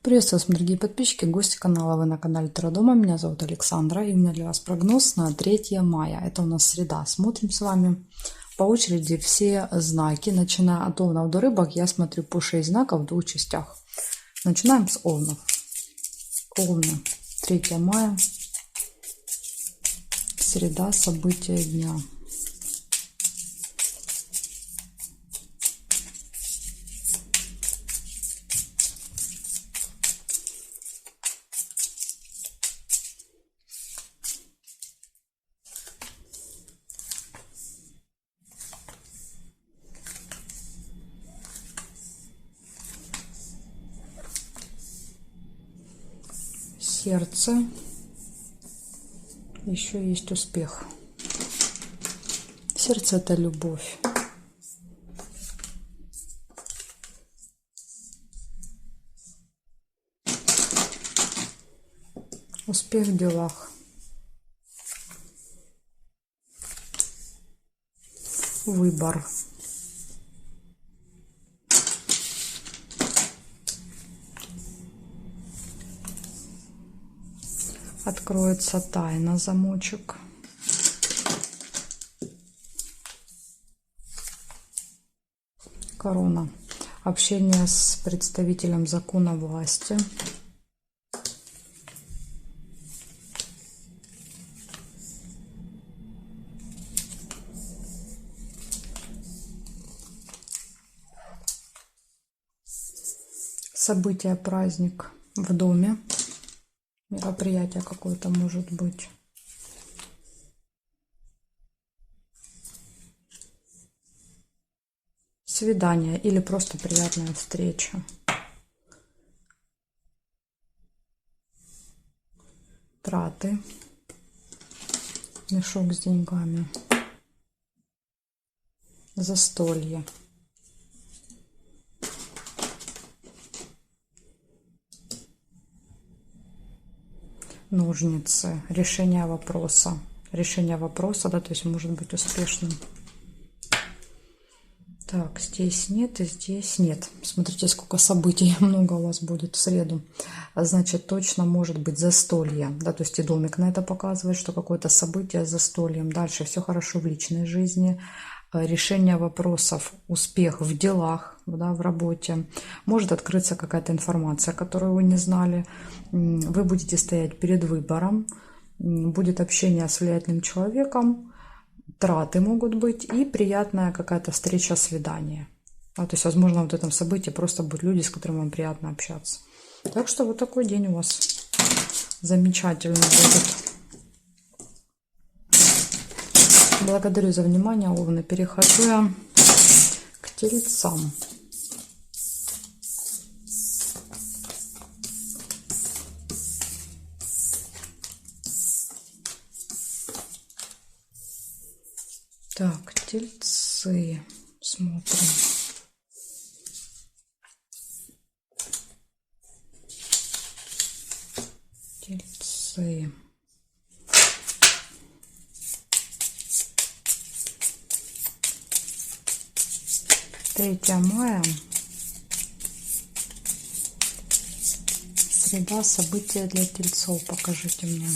Приветствую вас, дорогие подписчики, гости канала. Вы на канале Таро Дома. Меня зовут Александра. И у меня для вас прогноз на 3 мая. Это у нас среда. Смотрим с вами по очереди все знаки. Начиная от Овнов до Рыбок. Я смотрю по 6 знаков в двух частях. Начинаем с Овнов. Овны. 3 мая. Среда. События дня. Сердце. Еще есть успех. Сердце — это любовь. Успех в делах. Выбор. Откроется тайна, замочек. Корона. Общение с представителем закона власти. Событие, праздник в доме. Мероприятие какое-то может быть. Свидание или просто приятная встреча. Траты. Мешок с деньгами. Застолье. Ножницы. Решение вопроса. Решение вопроса, да, то есть может быть успешным. Так, здесь нет и здесь нет. Смотрите, сколько событий много у вас будет в среду. Значит, точно может быть застолье. Да, то есть и домик на это показывает, что какое-то событие с застольем. Дальше все хорошо в личной жизни. Решение вопросов, успех в делах, да, в работе. Может открыться какая-то информация, которую вы не знали. Вы будете стоять перед выбором. Будет общение с влиятельным человеком. Траты могут быть и приятная какая-то встреча, свидание. То есть, возможно, вот в этом событии просто будут люди, с которыми вам приятно общаться. Так что вот такой день у вас замечательный будет. Благодарю за внимание, Овны. Перехожу я к Тельцам. Так, Тельцы. Смотрим. Тельцы. Третье мая. Среда, события для Тельцов. Покажите мне.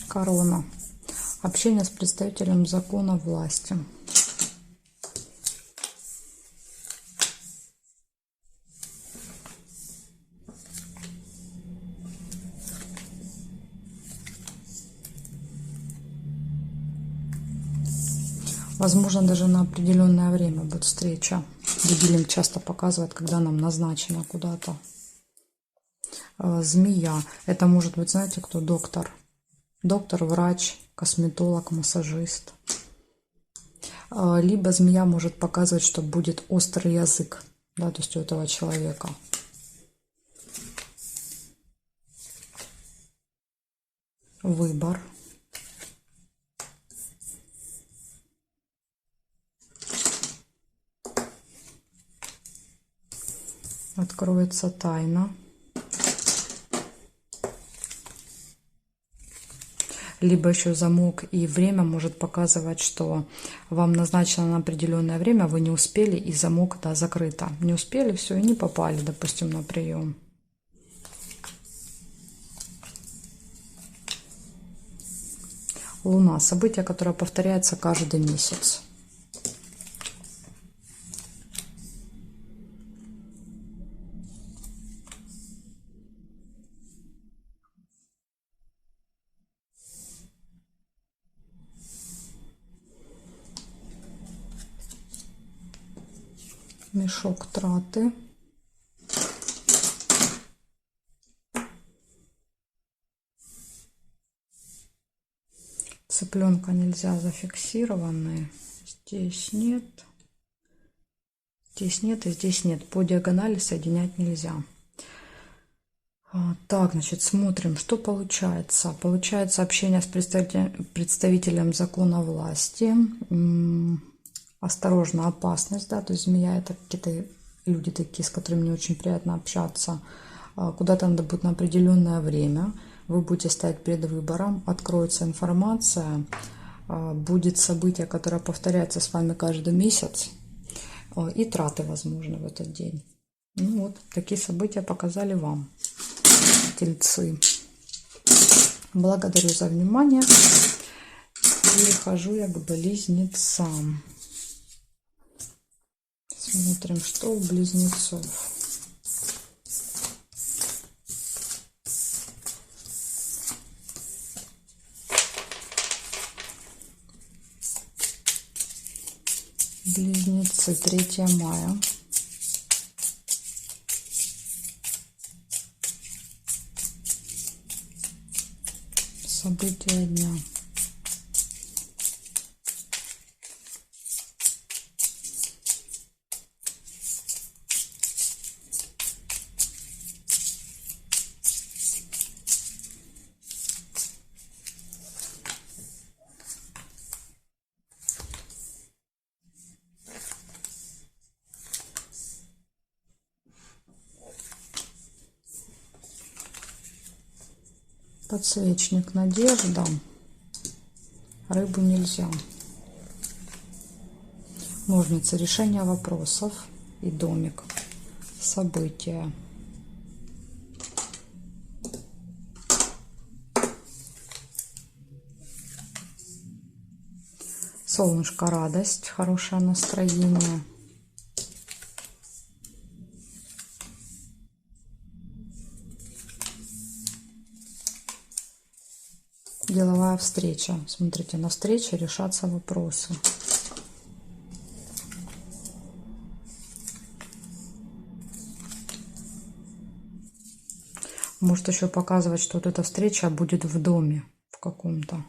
Корона. Общение с представителем закона власти. Возможно, даже на определенное время будет встреча. Дебилинг часто показывает, когда нам назначено куда-то. Змея. Это может быть, знаете, кто? Доктор. Доктор, врач, косметолог, массажист. Либо змея может показывать, что будет острый язык, да, то есть у этого человека. Выбор. откроется тайна. Либо еще замок и время может показывать, что вам назначено на определенное время, вы не успели, и замок, да, закрыто. Не успели, все, и не попали, допустим, на прием. Луна. Событие, которое повторяется каждый месяц. Мешок траты. Цыпленка нельзя, зафиксированные. Здесь нет. Здесь нет и здесь нет. По диагонали соединять нельзя. Так, значит, смотрим, что получается. Получается общение с представителем закона власти. Осторожно, опасность, да, то есть змея — это какие-то люди такие, с которыми не очень приятно общаться. Куда-то надо будет на определенное время. Вы будете стоять перед выбором, откроется информация, будет событие, которое повторяется с вами каждый месяц, и траты возможны в этот день. Ну вот, такие события показали вам, тельцы. Благодарю за внимание. Перехожу я к близнецам. Смотрим, что у близнецов. Близнецы, 3 мая. События дня. Подсвечник, надежда. Рыбу нельзя. Ножницы, решение вопросов. И домик, события. Солнышко, радость, хорошее настроение. Деловая встреча. Смотрите, на встрече решатся вопросы. Может еще показывать, что вот эта встреча будет в доме в каком-то.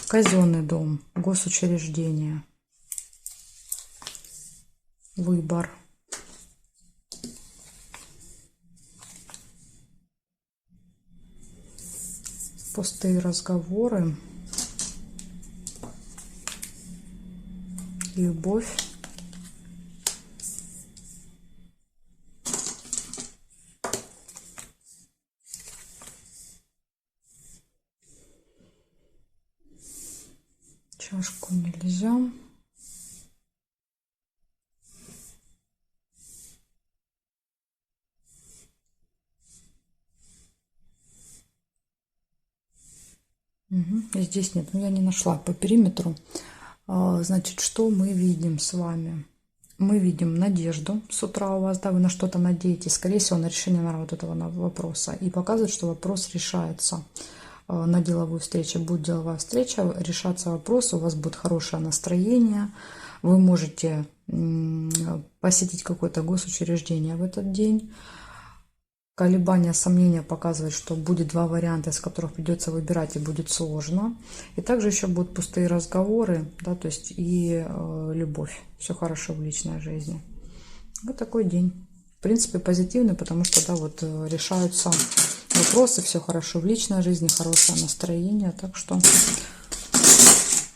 Казенный дом, госучреждение. Выбор. Пустые разговоры. Любовь. Чашку нельзя. Здесь нет, но я не нашла по периметру. Значит, что мы видим с вами? Мы видим надежду с утра у вас, да, вы на что-то надеетесь, скорее всего, на решение на вот этого вопроса. И показывает, что вопрос решается на деловую встречу. Будет деловая встреча, решаться вопросы, у вас будет хорошее настроение. Вы можете посетить какое-то госучреждение в этот день. Колебания, сомнения показывают, что будет 2 варианта, из которых придется выбирать, и будет сложно. И также еще будут пустые разговоры, да, то есть и любовь. Все хорошо в личной жизни. Вот такой день. В принципе, позитивный, потому что, да, вот решаются вопросы, все хорошо в личной жизни, хорошее настроение. Так что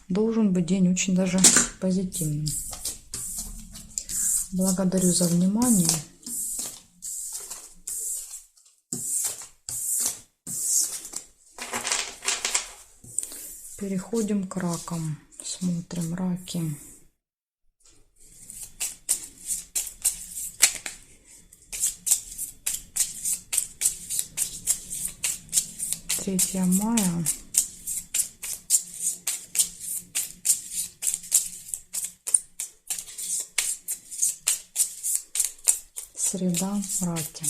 должен быть день очень даже позитивным. Благодарю за внимание. Переходим к ракам. Смотрим раки. Третье мая. Среда, раки.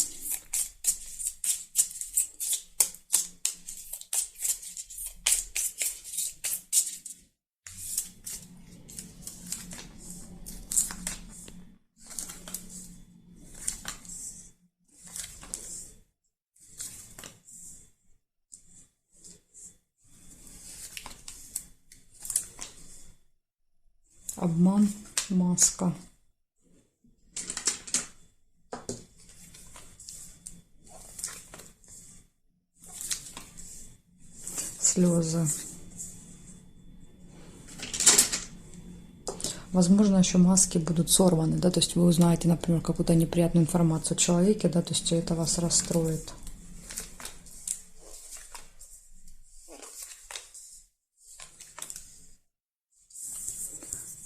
Обман, маска. Слезы. Возможно, еще маски будут сорваны, да, то есть вы узнаете, например, какую-то неприятную информацию о человеке, да, то есть это вас расстроит.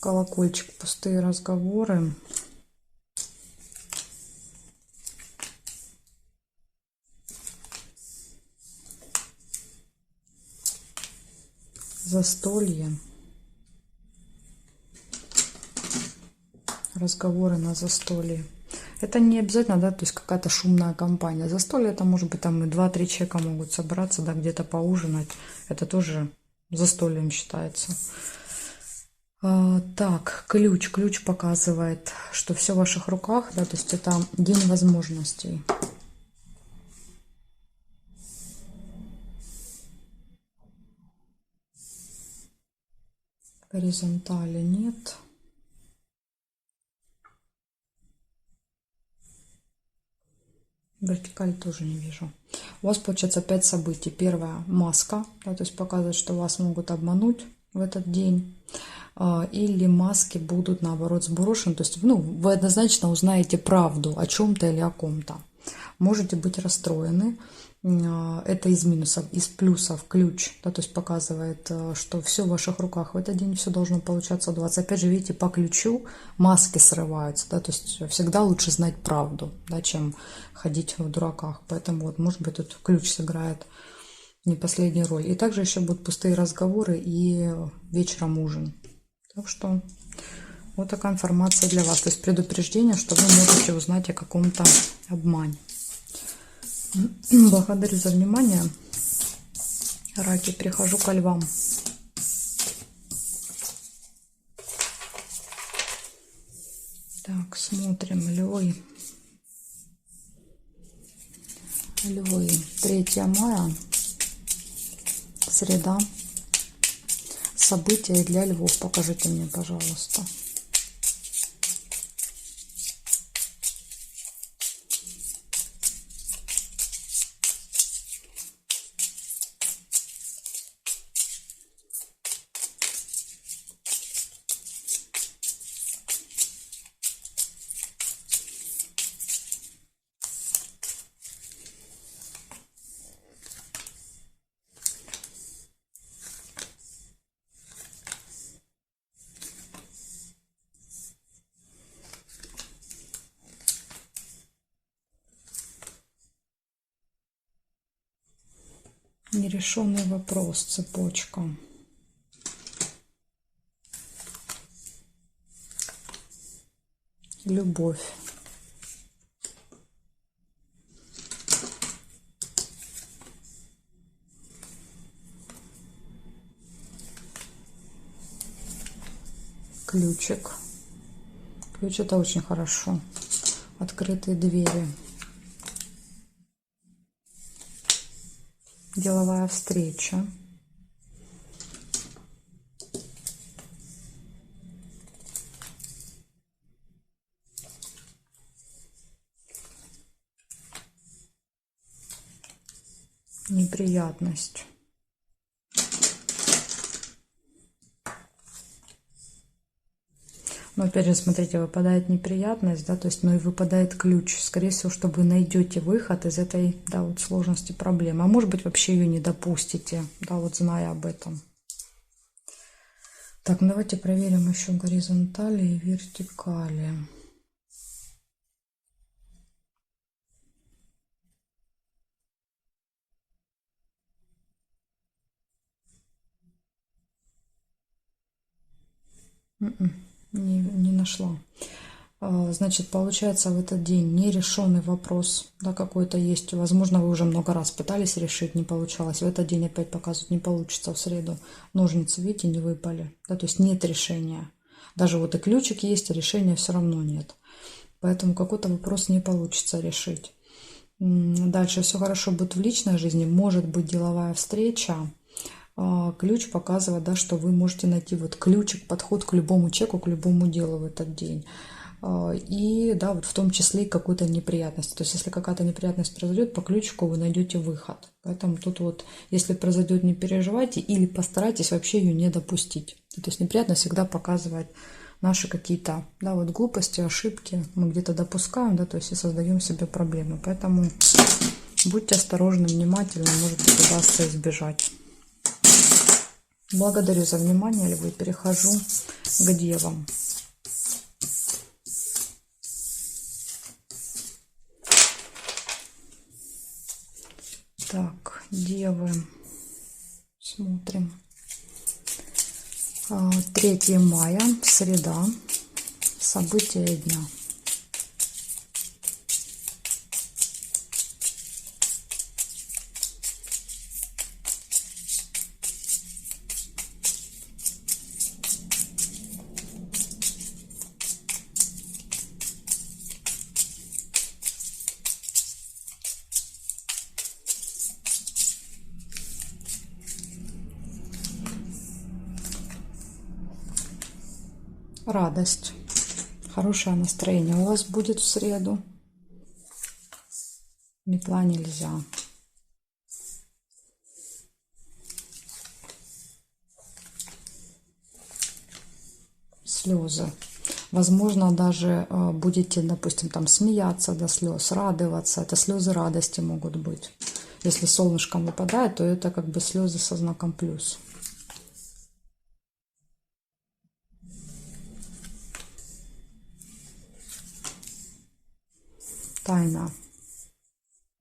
Колокольчик, пустые разговоры. Застолье. Разговоры на застолье. Это не обязательно, да, то есть какая-то шумная компания. Застолье это может быть там и 2-3 человека могут собраться, да, где-то поужинать. Это тоже застольем считается. Так, ключ. Ключ показывает, что все в ваших руках, да, то есть это день возможностей. Горизонтали нет. Вертикаль тоже не вижу. У вас получается 5 событий. Первое — маска, да, то есть показывает, что вас могут обмануть в этот день. Или маски будут наоборот сброшены. То есть, ну, вы однозначно узнаете правду о чем-то или о ком-то. Можете быть расстроены. Это из минусов. Из плюсов ключ, да, то есть показывает, что все в ваших руках в этот день, все должно получаться у вас. Опять же, видите, по ключу маски срываются, да, то есть всегда лучше знать правду, да, чем ходить в дураках. Поэтому вот, может быть, тут ключ сыграет не последнюю роль. И также еще будут пустые разговоры и вечером ужин. Так что вот такая информация для вас. То есть предупреждение, что вы можете узнать о каком-то обмане. Благодарю за внимание. Раки, перехожу ко львам. Так, смотрим. Львы. Львы. 3 мая. Среда. События для львов. Покажите мне, пожалуйста. Нерешенный вопрос, цепочка. Любовь. Ключик. Ключ — это очень хорошо. Открытые двери. Деловая встреча. Неприятность. Но опять же, смотрите, выпадает неприятность, да, то есть, ну и выпадает ключ. Скорее всего, что вы найдете выход из этой, да, вот сложности проблемы. А может быть, вообще ее не допустите, да, вот зная об этом. Так, ну давайте проверим еще горизонтали и вертикали. Не нашла. Значит, получается, в этот день нерешенный вопрос, да, какой-то есть. Возможно, вы уже много раз пытались решить, не получалось. В этот день опять показывают, не получится в среду. Ножницы, видите, не выпали. Да, то есть нет решения. Даже вот и ключик есть, а решения все равно нет. Поэтому какой-то вопрос не получится решить. Дальше все хорошо будет в личной жизни. Может быть деловая встреча. Ключ показывает, да, что вы можете найти вот ключик, подход к любому чеку, к любому делу в этот день. И да, вот в том числе и какую-то неприятность. То есть если какая-то неприятность произойдет, по ключику вы найдете выход. Поэтому тут вот, если произойдет, не переживайте или постарайтесь вообще ее не допустить. То есть неприятность всегда показывает наши какие-то, да, вот глупости, ошибки. Мы где-то допускаем, да, то есть и создаем себе проблемы. Поэтому будьте осторожны, внимательны, может быть, удастся избежать. Благодарю за внимание, львы. Перехожу к девам. Так, девы. Смотрим. 3 мая, среда. События дня. Радость, хорошее настроение у вас будет в среду. Метла нельзя. Слезы. Возможно, даже будете, допустим, там смеяться до слез, радоваться. Это слезы радости могут быть. Если солнышком выпадает, то это как бы слезы со знаком плюс. Тайна.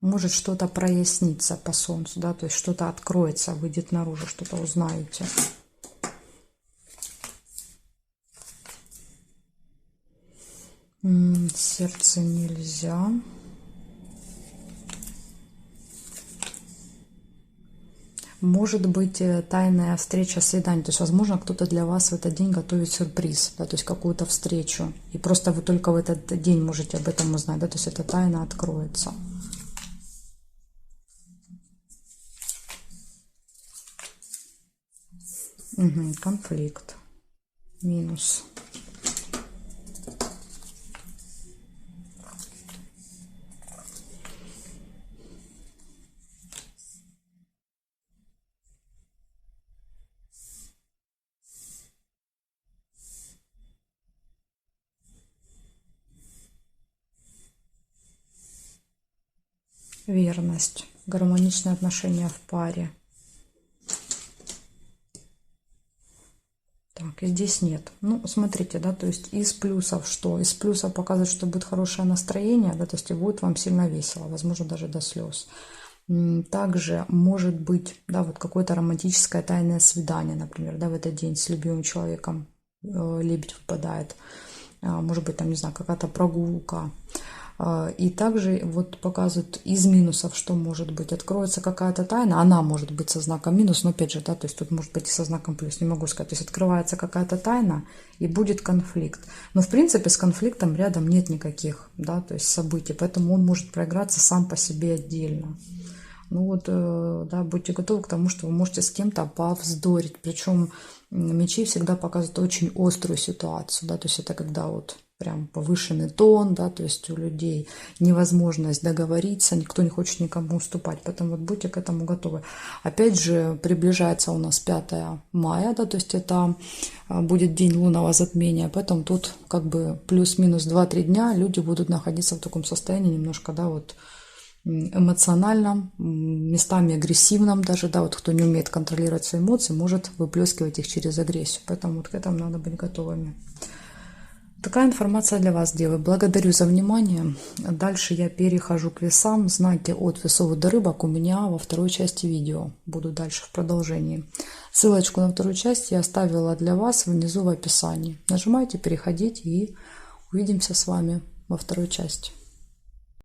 Может что-то проясниться по солнцу, да, то есть что-то откроется, выйдет наружу, что-то узнаете. Сердце нельзя. Может быть тайная встреча, свидание. То есть, возможно, кто-то для вас в этот день готовит сюрприз, да, то есть какую-то встречу. И просто вы только в этот день можете об этом узнать, да, то есть эта тайна откроется. Угу, конфликт. Минус. Верность. Гармоничные отношения в паре. Так, и здесь нет. Ну, смотрите, да, то есть из плюсов что? Из плюсов показывает, что будет хорошее настроение, да, то есть и будет вам сильно весело, возможно, даже до слез. Также может быть, да, вот какое-то романтическое тайное свидание, например, да, в этот день с любимым человеком лебедь выпадает. Может быть, там, не знаю, какая-то прогулка. И также вот показывают из минусов, что может быть. Откроется какая-то тайна, она может быть со знаком минус, но опять же, да, то есть тут может быть и со знаком плюс, не могу сказать. То есть открывается какая-то тайна и будет конфликт. Но в принципе с конфликтом рядом нет никаких, да, то есть событий, поэтому он может проиграться сам по себе отдельно. Ну вот, да, будьте готовы к тому, что вы можете с кем-то повздорить. Причем мечи всегда показывают очень острую ситуацию, да, то есть это когда вот прям повышенный тон, да, то есть у людей невозможность договориться, никто не хочет никому уступать, поэтому вот будьте к этому готовы. Опять же, приближается у нас 5 мая, да, то есть это будет день лунного затмения, поэтому тут как бы плюс-минус 2-3 дня люди будут находиться в таком состоянии немножко, да, вот эмоциональном, местами агрессивном даже, да, вот кто не умеет контролировать свои эмоции, может выплескивать их через агрессию, поэтому вот к этому надо быть готовыми. Такая информация для вас, девы. Благодарю за внимание. Дальше я перехожу к весам. Знаки от весов до рыбок у меня во второй части видео. Буду дальше в продолжении. Ссылочку на вторую часть я оставила для вас внизу в описании. Нажимайте, переходите и увидимся с вами во второй части.